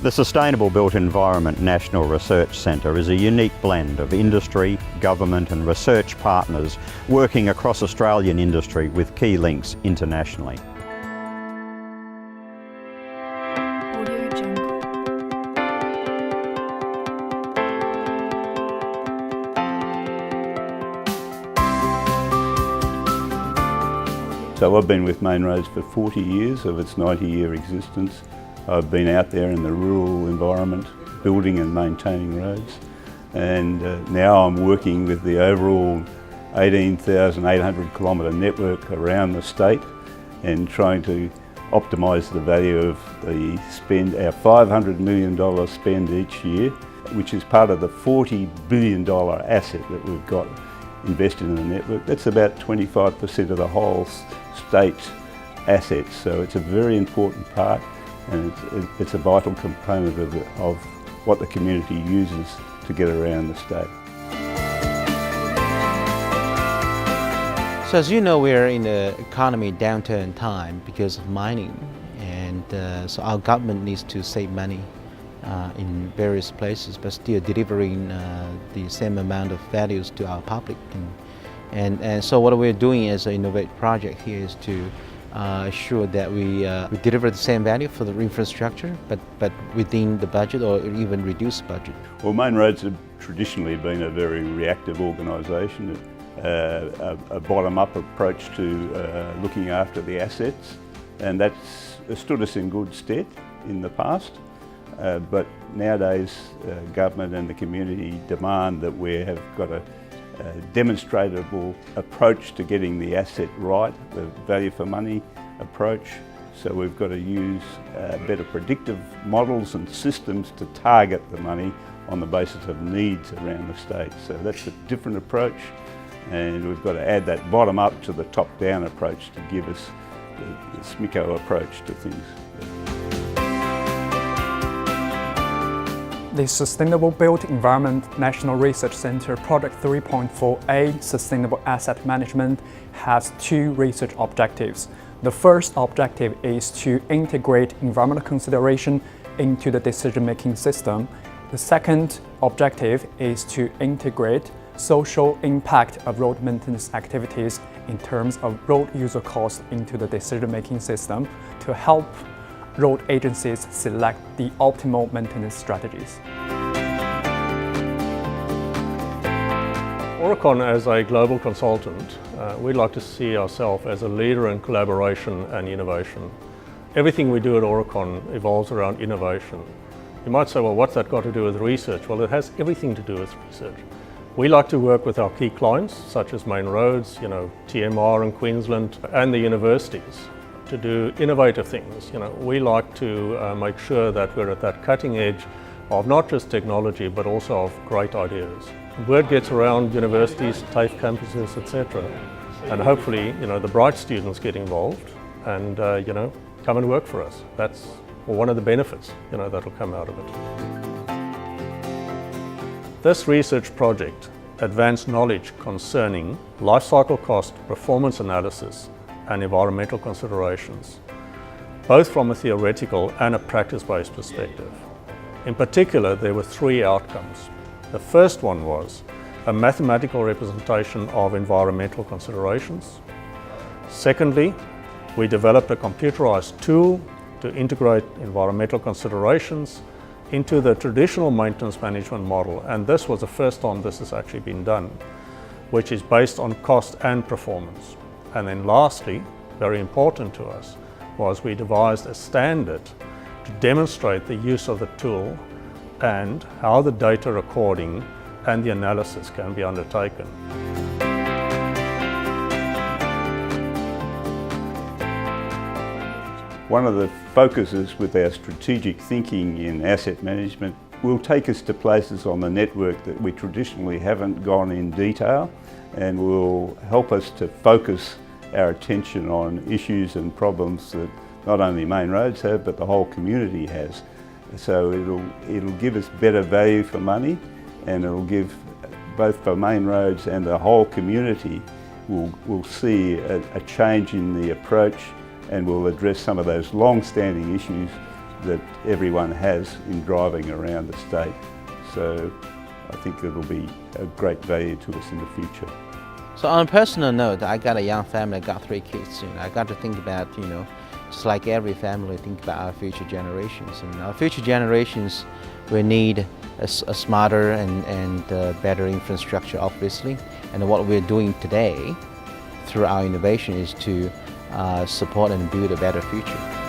The Sustainable Built Environment National Research Centre is a unique blend of industry, government and research partners working across Australian industry with key links internationally. So I've been with Main Roads for 40 years of its 90-year existence. I've been out there in the rural environment, building and maintaining roads, and now I'm working with the overall 18,800 kilometre network around the state and trying to optimise the value of the spend, our $500 million spend each year, which is part of the $40 billion asset that we've got invested in the network. That's about 25% of the whole state's assets, so it's a very important part. And it's a vital component of what the community uses to get around the state. So as you know, we're in the economy downturn time because of mining, and so our government needs to save money in various places, but still delivering the same amount of values to our public. And so what we're doing as an innovative project here is to assure that we deliver the same value for the infrastructure, but within the budget or even reduced budget. Well, Main Roads have traditionally been a very reactive organisation, a bottom-up approach to looking after the assets, and that's stood us in good stead in the past. But nowadays, government and the community demand that we have got a demonstrable approach to getting the asset right, the value for money approach. So we've got to use better predictive models and systems to target the money on the basis of needs around the state. So that's a different approach, and we've got to add that bottom up to the top down approach to give us the SMICO approach to things. The Sustainable Built Environment National Research Centre Project 3.4A Sustainable Asset Management has two research objectives. The first objective is to integrate environmental consideration into the decision-making system. The second objective is to integrate social impact of road maintenance activities in terms of road user costs into the decision-making system to help road agencies select the optimal maintenance strategies. Oricon, as a global consultant, we'd like to see ourselves as a leader in collaboration and innovation. Everything we do at Oricon evolves around innovation. You might say, well, what's that got to do with research? Well, it has everything to do with research. We like to work with our key clients, such as Main Roads, TMR in Queensland, and the universities, to do innovative things. We like to make sure that we're at that cutting edge of not just technology, but also of great ideas. Word gets around universities, TAFE campuses, etc. And hopefully, the bright students get involved and, come and work for us. That's one of the benefits, that'll come out of it. This research project advanced knowledge concerning life cycle cost, performance analysis, and environmental considerations, both from a theoretical and a practice-based perspective. In particular, there were three outcomes. The first one was a mathematical representation of environmental considerations. Secondly, we developed a computerized tool to integrate environmental considerations into the traditional maintenance management model, and this was the first time this has actually been done, which is based on cost and performance. And then lastly, very important to us, was we devised a standard to demonstrate the use of the tool and how the data recording and the analysis can be undertaken. One of the focuses with our strategic thinking in asset management will take us to places on the network that we traditionally haven't gone in detail, and will help us to focus our attention on issues and problems that not only Main Roads have, but the whole community has. So it'll give us better value for money, and it'll give, both for Main Roads and the whole community, we'll see a change in the approach, and we'll address some of those long-standing issues that everyone has in driving around the state. So I think it'll be a great value to us in the future. So on a personal note, I got a young family, I got 3 kids. I got to think about, just like every family, think about our future generations. And our future generations will need a smarter and better infrastructure, obviously. And what we're doing today through our innovation is to support and build a better future.